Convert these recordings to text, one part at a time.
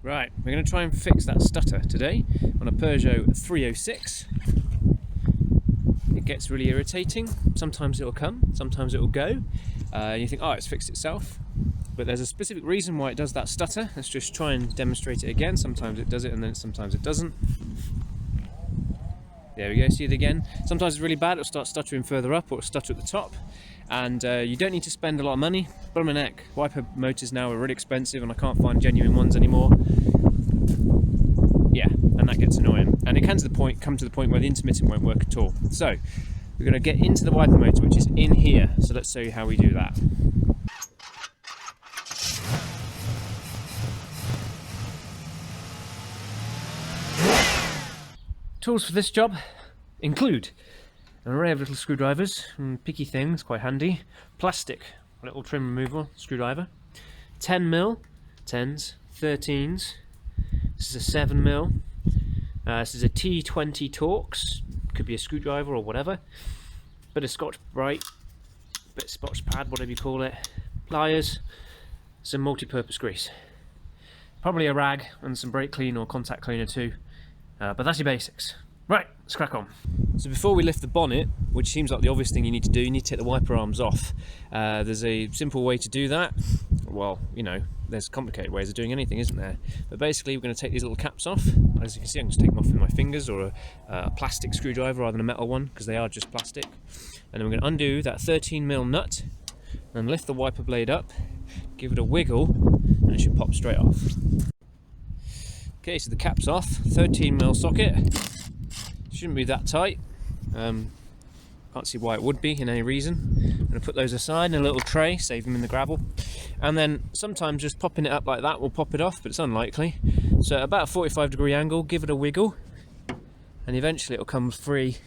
Right, we're going to try and fix that stutter today on a Peugeot 306. It gets really irritating. Sometimes it'll come, sometimes it'll go. And you think, oh, it's fixed itself. But there's a specific reason why it does that stutter. Let's just try and demonstrate it again. Sometimes it does it and then sometimes it doesn't. There we go, see it again. Sometimes it's really bad, it'll start stuttering further up or it'll stutter at the top. And you don't need to spend a lot of money. Bottom of my neck, WIPER motors now are really expensive and I can't find genuine ones anymore. Yeah, and that gets annoying. And it come to the point where the intermittent won't work at all. So, we're going to get into the WIPER motor, which is in here. So let's show you how we do that. Tools for this job include an array of little screwdrivers and picky things, quite handy. Plastic, a little trim removal screwdriver. 10mm, 10s, 13s. This is a 7mm. This is a T20 torx. Could be a screwdriver or whatever. Bit of scotchpad, bit of scotchpad, whatever you call it. Pliers, some multi-purpose grease. Probably a rag and some brake clean or contact cleaner too. But that's your basics. Right, let's crack on. So before we lift the bonnet, which seems like the obvious thing you need to do, you need to take the wiper arms off. There's a simple way to do that. Well, you know, there's complicated ways of doing anything, isn't there? But basically we're going to take these little caps off. As you can see, I'm just taking them off with my fingers or a plastic screwdriver rather than a metal one, because they are just plastic. And then we're going to undo that 13mm nut and lift the wiper blade up, give it a wiggle, and it should pop straight off. Okay, so the cap's off, 13mm socket. Shouldn't be that tight. Can't see why it would be in any reason. I'm going to put those aside in a little tray, save them in the gravel. And then sometimes just popping it up like that will pop it off, but it's unlikely. So at about a 45-degree angle, give it a wiggle, and eventually it'll come free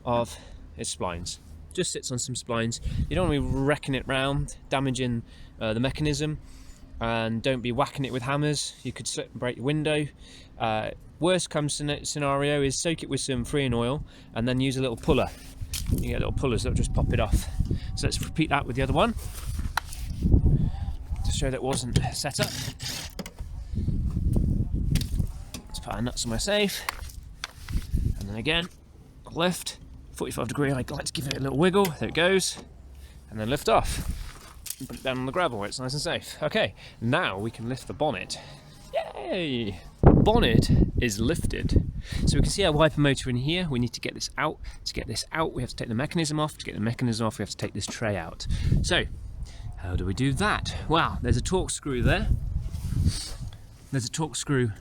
of its splines. Just sits on some splines. You don't want to be wrecking it round, damaging the mechanism. And don't be whacking it with hammers. You could slip and break your window. Worst comes scenario is soak it with some freon oil and then use a little puller. You get little pullers that'll just pop it off. So let's repeat that with the other one to show that it wasn't set up. Let's put our nuts in my safe, and then again lift 45-degree. I like to give it a little wiggle. There it goes, and then lift off. Put it down on the gravel where it's nice and safe. Okay, now we can lift the bonnet. Yay! Bonnet is lifted. So we can see our wiper motor in here. We need to get this out. To get this out, we have to take the mechanism off. To get the mechanism off, we have to take this tray out. So, how do we do that? Well, there's a torx screw there. There's a torx screw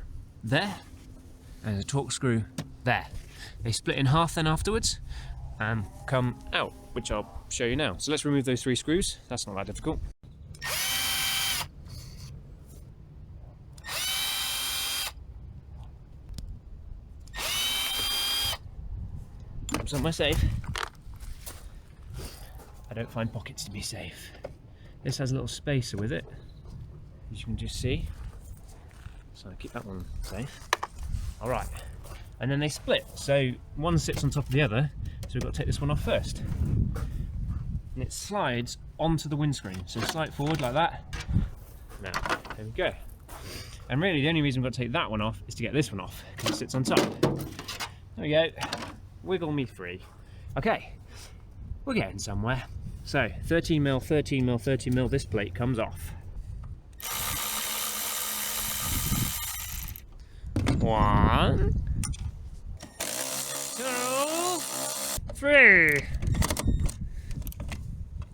there. And there's a torx screw there. They split in half then afterwards and come out, which I'll show you now. So let's remove those 3 screws. That's not that difficult. Grabs on my safe. I don't find pockets to be safe. This has a little spacer with it, as you can just see. So I keep that one safe. All right. And then they split, so one sits on top of the other, so we've got to take this one off first. And it slides onto the windscreen, so slide forward like that. Now, there we go. And really the only reason we've got to take that one off is to get this one off, because it sits on top. There we go, wiggle me free. Okay, we're getting somewhere. So 13mm, 13mm, 13mm, this plate comes off. 1, 2, 3.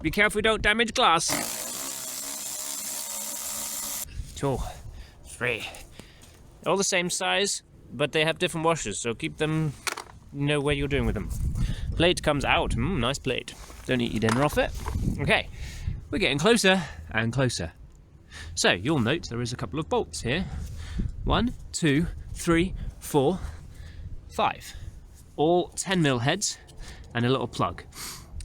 Be careful you don't damage glass. 2, 3. All the same size, but they have different washers, so keep them, you know where you're doing with them. Plate comes out. Nice plate. Don't eat your dinner off it. Okay, we're getting closer and closer. So you'll note there is a couple of bolts here. 1, 2, 3, 4, 5. All 10mm heads and a little plug.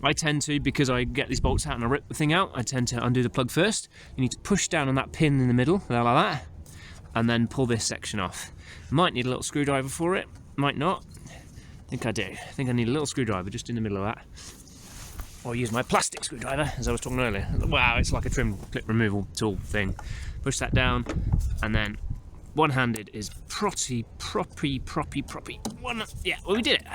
I tend to, because I get these bolts out and I rip the thing out, I tend to undo the plug first. You need to push down on that pin in the middle, like that, and then pull this section off. Might need a little screwdriver for it, might not. I think I do. I think I need a little screwdriver just in the middle of that. Or use my plastic screwdriver, as I was talking earlier. Wow, it's like a trim clip removal tool thing. Push that down, and then one-handed is proppy. Yeah, well, we did it.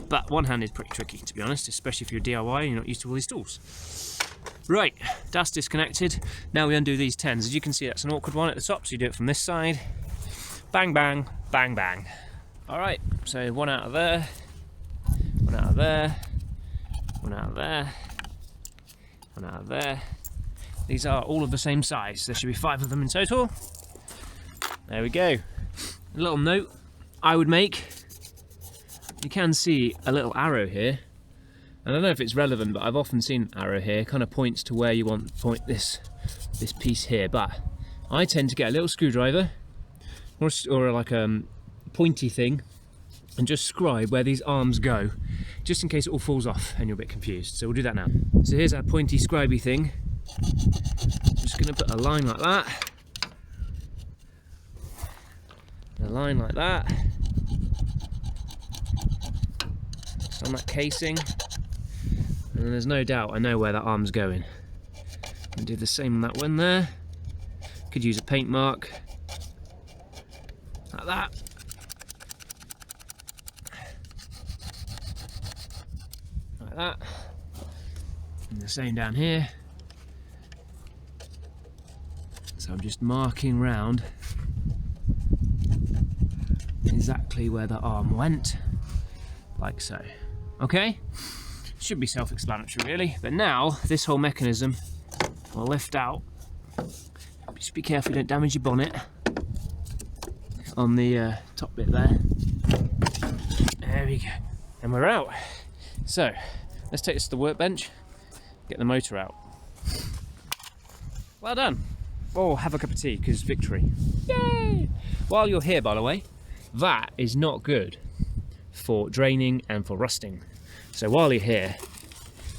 But one-handed is pretty tricky, to be honest, especially if you're DIY and you're not used to all these tools. Right, that's disconnected. Now we undo these 10s. As you can see, that's an awkward one at the top, so you do it from this side. Bang, bang, bang, bang. All right, so one out of there, one out of there, one out of there, one out of there. These are all of the same size. There should be 5 of them in total. There we go. A little note I would make. You can see a little arrow here. I don't know if it's relevant, but I've often seen an arrow here. Kind of points to where you want to point this piece here. But I tend to get a little screwdriver or like a pointy thing and just scribe where these arms go, just in case it all falls off and you're a bit confused. So we'll do that now. So here's our pointy scribey thing. Just going to put a line like that. A line like that. Just on that casing. And then there's no doubt I know where that arm's going. And do the same on that one there. Could use a paint mark. Like that. Like that. And the same down here. So I'm just marking round exactly where the arm went, like so. Okay? Should be self-explanatory really, but now this whole mechanism will lift out. Just be careful you don't damage your bonnet on the top bit there. There we go. And we're out. So, let's take this to the workbench, get the motor out. Well done. Oh, have a cup of tea, because victory. Yay! While you're here, by the way, that is not good for draining and for rusting. So while you're here,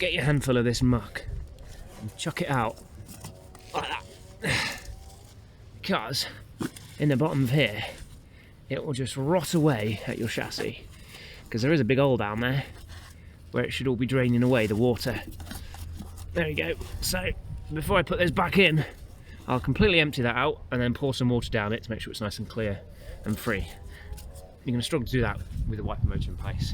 get your handful of this muck and chuck it out like that. Because in the bottom of here, it will just rot away at your chassis. Because there is a big hole down there where it should all be draining away, the water. There you go. So before I put this back in, I'll completely empty that out and then pour some water down it to make sure it's nice and clear and free. You're going to struggle to do that with a wiper motor in place.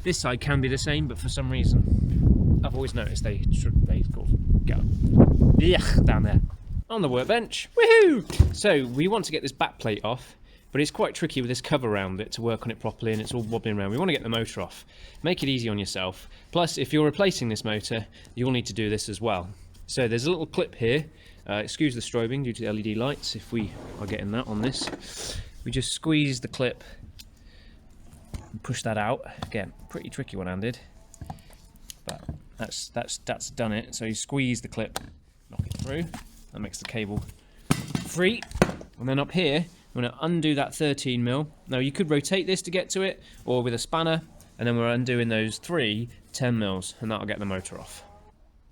This side can be the same, but for some reason I've always noticed they go down there on the workbench. Woohoo! So we want to get this back plate off, but it's quite tricky with this cover around it to work on it properly, and it's all wobbling around. We want to get the motor off. Make it easy on yourself. Plus, if you're replacing this motor, you'll need to do this as well. So there's a little clip here. Excuse the strobing due to the LED lights if we are getting that on this. We just squeeze the clip and push that out. Again, pretty tricky one-handed, but that's done it. So you squeeze the clip, knock it through. That makes the cable free. And then up here, I'm going to undo that 13mm. Now you could rotate this to get to it, or with a spanner, and then we're undoing those 3 10mm, and that'll get the motor off.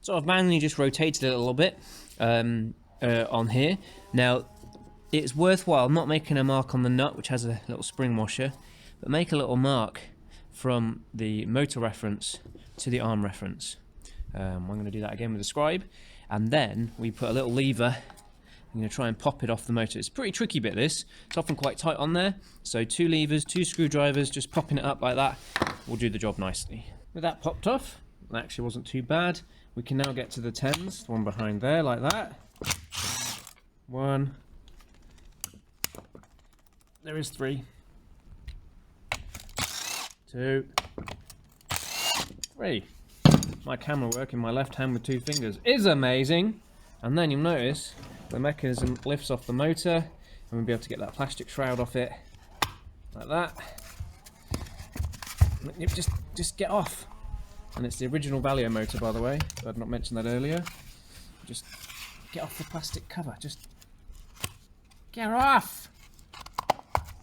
So I've manually just rotated it a little bit on here. Now, it's worthwhile not making a mark on the nut, which has a little spring washer, but make a little mark from the motor reference to the arm reference. I'm going to do that again with the scribe, and then we put a little lever. I'm going to try and pop it off the motor. It's a pretty tricky bit, this. It's often quite tight on there, so 2 levers, 2 screwdrivers, just popping it up like that will do the job nicely. With that popped off, that actually wasn't too bad. We can now get to the 10s, the one behind there, like that. 1. There is 3. 2. 3. My camera work in my left hand with 2 fingers is amazing. And then you'll notice the mechanism lifts off the motor, and we'll be able to get that plastic shroud off it, like that. Just get off. And it's the original Valio motor, by the way. I'd not mentioned that earlier. Just get off the plastic cover. Just get off.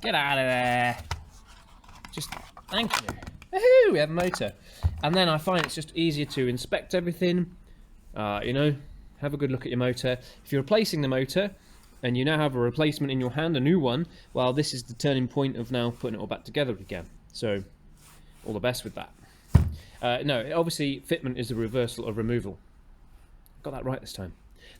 Get out of there. Just thank you. Woohoo! We have a motor. And then I find it's just easier to inspect everything. You know, have a good look at your motor. If you're replacing the motor and you now have a replacement in your hand, a new one, well, this is the turning point of now putting it all back together again. So, all the best with that. No, obviously fitment is the reversal of removal. Got that right this time.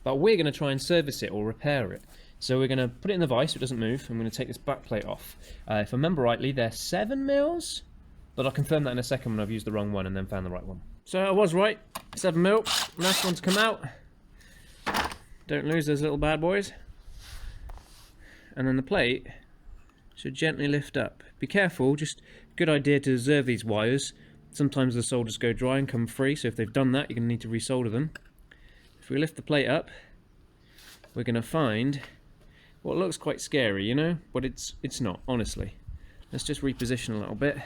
But we're going to try and service it or repair it. So we're going to put it in the vise so it doesn't move. I'm going to take this back plate off. If I remember rightly, they're 7 mils, but I'll confirm that in a second when I've used the wrong one and then found the right one. So I was right, 7 mil. Last one to come out. Don't lose those little bad boys. And then the plate should gently lift up. Be careful, just good idea to observe these wires. Sometimes the solders go dry and come free, so if they've done that, you're going to need to resolder them. If we lift the plate up, we're going to find what looks quite scary, you know, but it's not, honestly. Let's just reposition a little bit.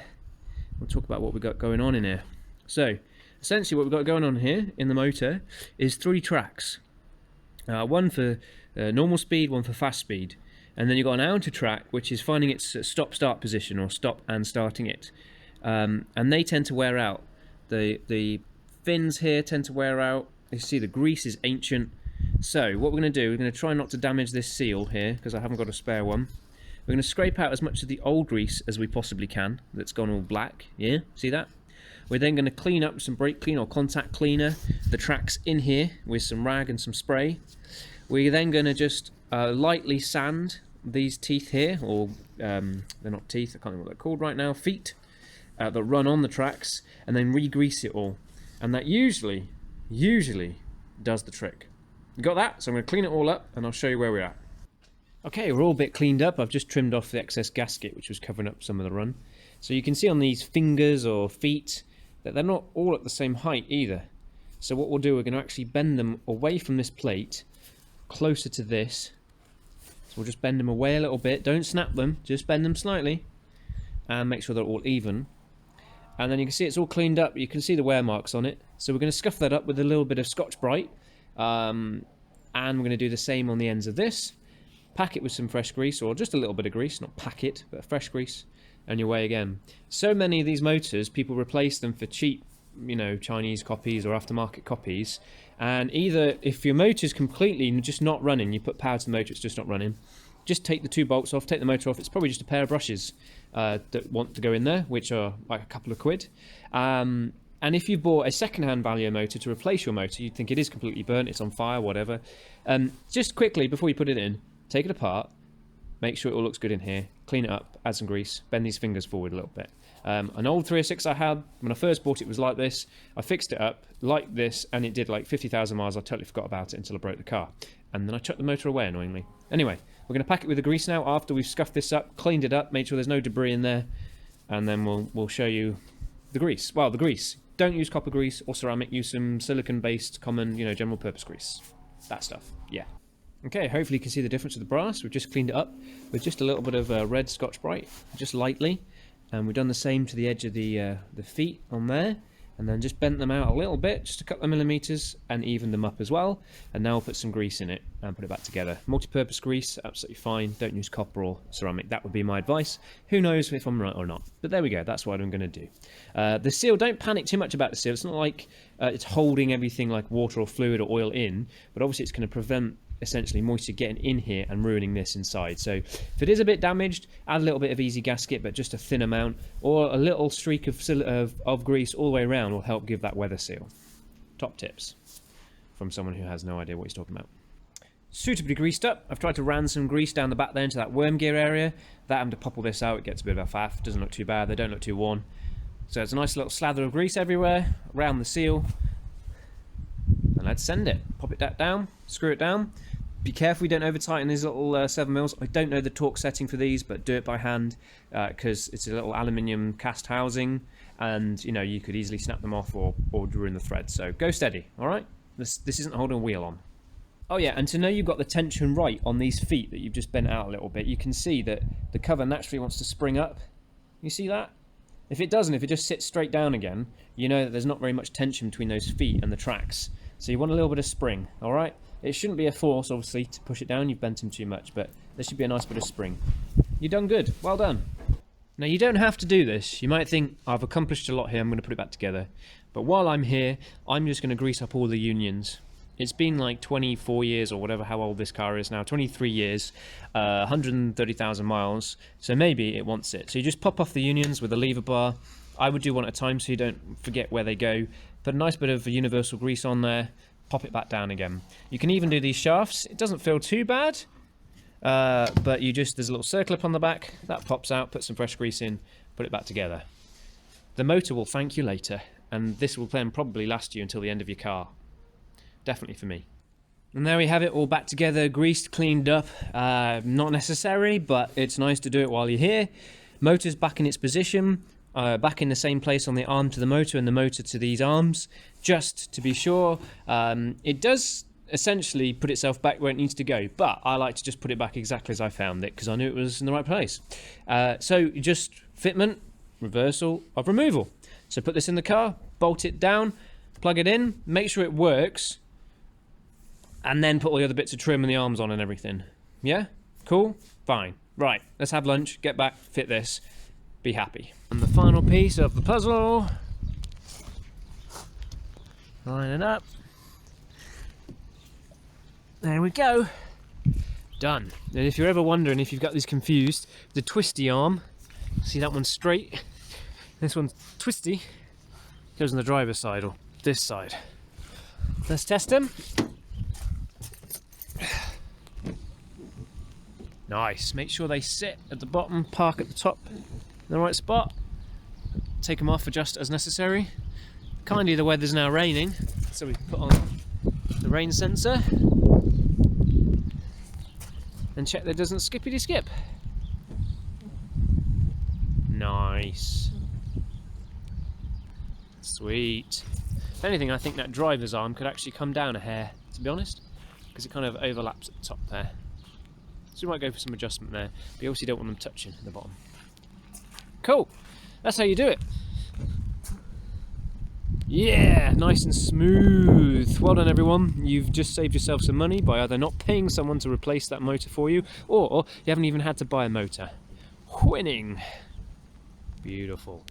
We'll talk about what we've got going on in here. So, essentially what we've got going on here in the motor is 3 tracks. One for normal speed, one for fast speed. And then you've got an outer track, which is finding its stop-start position, or stop and starting it. And they tend to wear out. The fins here tend to wear out. You see the grease is ancient. So what we're going to do, we're going to try not to damage this seal here, because I haven't got a spare one. We're going to scrape out as much of the old grease as we possibly can, that's gone all black, yeah? See that? We're then going to clean up some brake clean or contact cleaner, the tracks in here with some rag and some spray. We're then going to just lightly sand these teeth here, or they're not teeth, I can't remember what they're called right now, feet that run on the tracks, and then re-grease it all. And that usually does the trick. You got that? So I'm going to clean it all up and I'll show you where we're at. Okay, we're all a bit cleaned up. I've just trimmed off the excess gasket which was covering up some of the run. So you can see on these fingers or feet that they're not all at the same height either. So what we'll do, we're going to actually bend them away from this plate, closer to this. So we'll just bend them away a little bit. Don't snap them, just bend them slightly and make sure they're all even. And then you can see it's all cleaned up. You can see the wear marks on it. So we're going to scuff that up with a little bit of Scotch-Brite. And we're going to do the same on the ends of this. Pack it with some fresh grease, or just a little bit of grease, not pack it, but fresh grease, and you're away again. So many of these motors, people replace them for cheap, you know, Chinese copies or aftermarket copies. And either, if your motor's completely just not running, you put power to the motor, it's just not running, just take the 2 bolts off, take the motor off. It's probably just a pair of brushes that want to go in there, which are like a couple of quid. And if you bought a second-hand Valio motor to replace your motor, you'd think it is completely burnt, it's on fire, whatever. Just quickly, before you put it in, take it apart, make sure it all looks good in here, clean it up, add some grease, bend these fingers forward a little bit. An old 306 I had, when I first bought it, was like this. I fixed it up like this, and it did like 50,000 miles. I totally forgot about it until I broke the car. And then I chucked the motor away, annoyingly. Anyway, we're going to pack it with the grease now, after we've scuffed this up, cleaned it up, made sure there's no debris in there, and then we'll show you the grease. Well, the grease. Don't use copper grease or ceramic, use some silicon-based, common, you know, general-purpose grease. That stuff, yeah. Okay, hopefully you can see the difference with the brass. We've just cleaned it up with just a little bit of red Scotch-Brite, just lightly. And we've done the same to the edge of the feet on there. And then just bent them out a little bit, just a couple of millimeters, and evened them up as well. And now we'll put some grease in it and put it back together. Multi-purpose grease, absolutely fine. Don't use copper or ceramic. That would be my advice. Who knows if I'm right or not. But there we go, that's what I'm going to do. The seal, don't panic too much about the seal. It's not like it's holding everything like water or fluid or oil in, but obviously it's going to prevent essentially moisture getting in here and ruining this inside. So if it is a bit damaged, add a little bit of easy gasket, but just a thin amount, or a little streak of grease all the way around will help give that weather seal. Top tips from someone who has no idea what he's talking about. Suitably greased up. I've tried to ran some grease down the back there into that worm gear area. That having to pop all this out, it gets a bit of a faff. Doesn't look too bad, they don't look too worn. So it's a nice little slather of grease everywhere around the seal. And let's send it. Pop it down, screw it down. Be careful you don't over tighten these little 7mm. I don't know the torque setting for these, but do it by hand because it's a little aluminium cast housing, and you know you could easily snap them off or ruin the thread. So go steady, all right? This isn't holding a wheel on. Oh yeah, and to know you've got the tension right on these feet that you've just bent out a little bit, you can see that the cover naturally wants to spring up. You see that? If it doesn't, if it just sits straight down again, you know that there's not very much tension between those feet and the tracks. So you want a little bit of spring, all right? It shouldn't be a force, obviously, to push it down. You've bent them too much, but there should be a nice bit of spring. You've done good. Well done. Now, you don't have to do this. You might think, I've accomplished a lot here. I'm going to put it back together. But while I'm here, I'm just going to grease up all the unions. It's been like 24 years or whatever, how old this car is now. 23 years, 130,000 miles. So maybe it wants it. So you just pop off the unions with a lever bar. I would do one at a time so you don't forget where they go. Put a nice bit of universal grease on there. Pop it back down again. You can even do these shafts. It doesn't feel too bad. but there's a little circlip on the back, that pops out, put some fresh grease in, put it back together. The motor will thank you later, and this will then probably last you until the end of your car. Definitely for me. And there we have it, all back together, greased, cleaned up. Not necessary, but it's nice to do it while you're here. Motor's back in its position, back in the same place on the arm to the motor and the motor to these arms, just to be sure. It does essentially put itself back where it needs to go, but I like to just put it back exactly as I found it, because I knew it was in the right place. So just fitment, reversal of removal. So put this in the car, bolt it down, plug it in, make sure it works, and then put all the other bits of trim and the arms on and everything. Yeah? Cool? Fine. Right, let's have lunch, get back, fit this, be happy. And the final piece of the puzzle. Line it up. There we go. Done. And if you're ever wondering if you've got this confused, the twisty arm, see that one's straight, this one's twisty, goes on the driver's side, or this side. Let's test them. Nice. Make sure they sit at the bottom, park at the top in the right spot. Take them off, adjust as necessary. Kindly the weather's now raining, so we put on the rain sensor and check that it doesn't skippity skip. Nice. Sweet. If anything, I think that driver's arm could actually come down a hair, to be honest, because it kind of overlaps at the top there. So we might go for some adjustment there, but you also don't want them touching at the bottom. Cool, that's how you do it. Yeah, nice and smooth. Well done everyone, you've just saved yourself some money by either not paying someone to replace that motor for you, or you haven't even had to buy a motor. Winning. Beautiful.